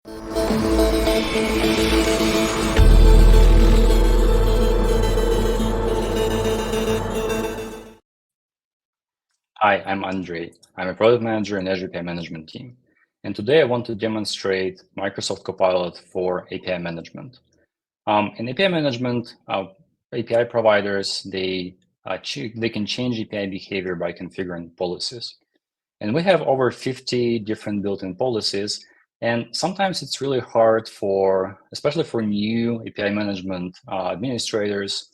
Hi, I'm Andre. I'm a product manager in Azure API management team. And today I want to demonstrate Microsoft Copilot for API management. In API management, API providers, they can change API behavior by configuring policies. And we have over 50 different built-in policies. And sometimes it's really hard especially for new API management administrators,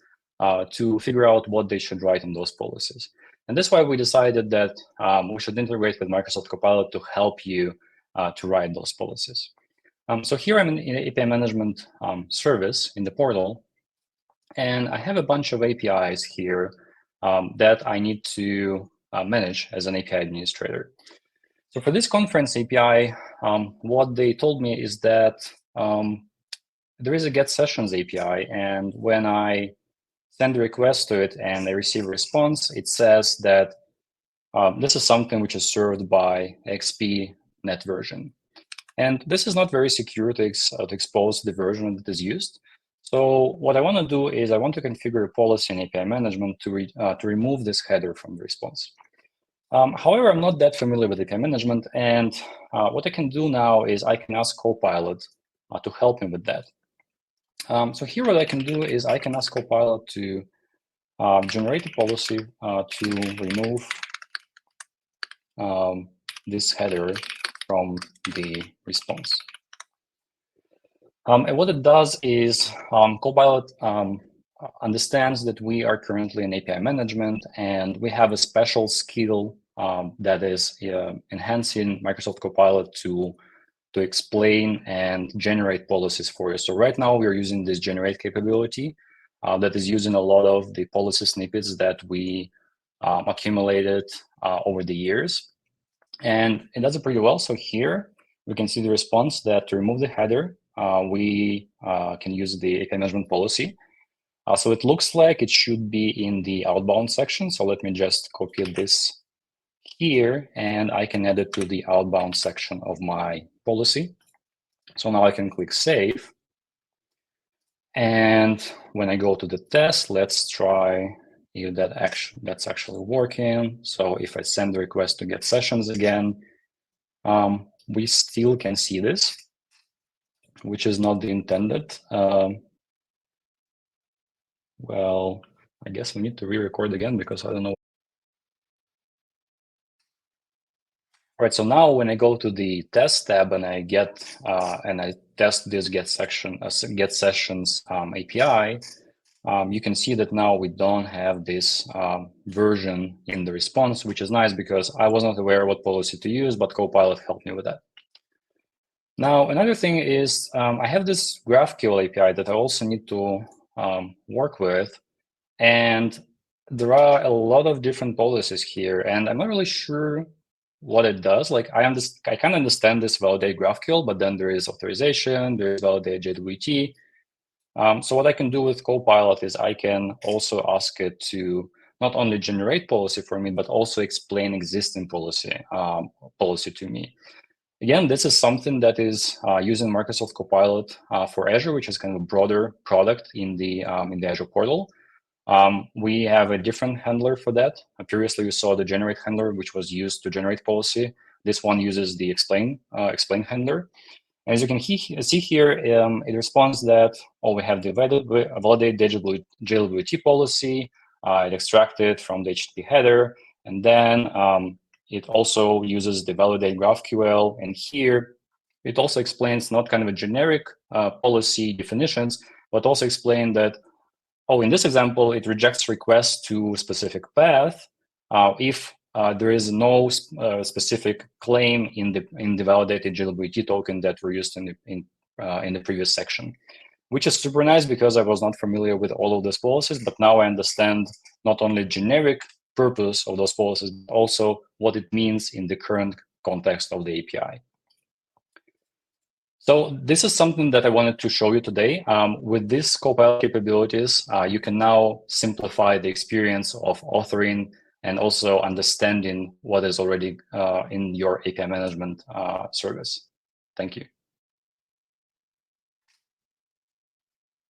to figure out what they should write in those policies. And that's why we decided that we should integrate with Microsoft Copilot to help you to write those policies. So here I'm in API management service in the portal, and I have a bunch of APIs here that I need to manage as an API administrator. So for this conference API, what they told me is that there is a get sessions API, and when I send a request to it and I receive a response, it says that this is something which is served by XP net version. And this is not very secure to expose the version that is used. So what I want to do is I want to configure a policy in API management to remove this header from the response. However, I'm not that familiar with API management, and what I can do now is I can ask Copilot to help me with that. So here what I can do is I can ask Copilot to generate a policy to remove this header from the response. And what it does is Copilot understands that we are currently in API management, and we have a special skill that is enhancing Microsoft Copilot to explain and generate policies for you. So right now we're using this generate capability that is using a lot of the policy snippets that we accumulated over the years. And it does it pretty well. So here we can see the response that to remove the header, we can use the API management policy. So it looks like it should be in the outbound section. So let me just copy this here, and I can add it to the outbound section of my policy. So now I can click save. And when I go to the test, let's try if that's actually working. So if I send the request to get sessions again, we still can see this, which is not the intended. Well, I guess we need to re-record again because I don't know. All right, so now when I go to the test tab and I test this get sessions API, you can see that now we don't have this version in the response, which is nice because I was not aware what policy to use, but Copilot helped me with that. Now, another thing is I have this GraphQL API that I also need to work with, and there are a lot of different policies here, and I'm not really sure what it does. Like I can understand this validate GraphQL, but then there is authorization, there is validate JWT. So what I can do with Copilot is I can also ask it to not only generate policy for me, but also explain existing policy to me. Again, this is something that is using Microsoft Copilot for Azure, which is kind of a broader product in the Azure portal. We have a different handler for that. Previously, we saw the generate handler, which was used to generate policy. This one uses the explain handler. As you can see here, it responds that, we have the validate JWT policy. It extracted from the HTTP header, and then it also uses the validate GraphQL. And here, it also explains not kind of a generic policy definitions, but also explain that, in this example, it rejects requests to a specific path if there is no specific claim in the validated JWT token that were used in the previous section, which is super nice because I was not familiar with all of those policies, but now I understand not only generic purpose of those policies, but also what it means in the current context of the API. So this is something that I wanted to show you today. With these Copilot capabilities, you can now simplify the experience of authoring and also understanding what is already in your API management service. Thank you.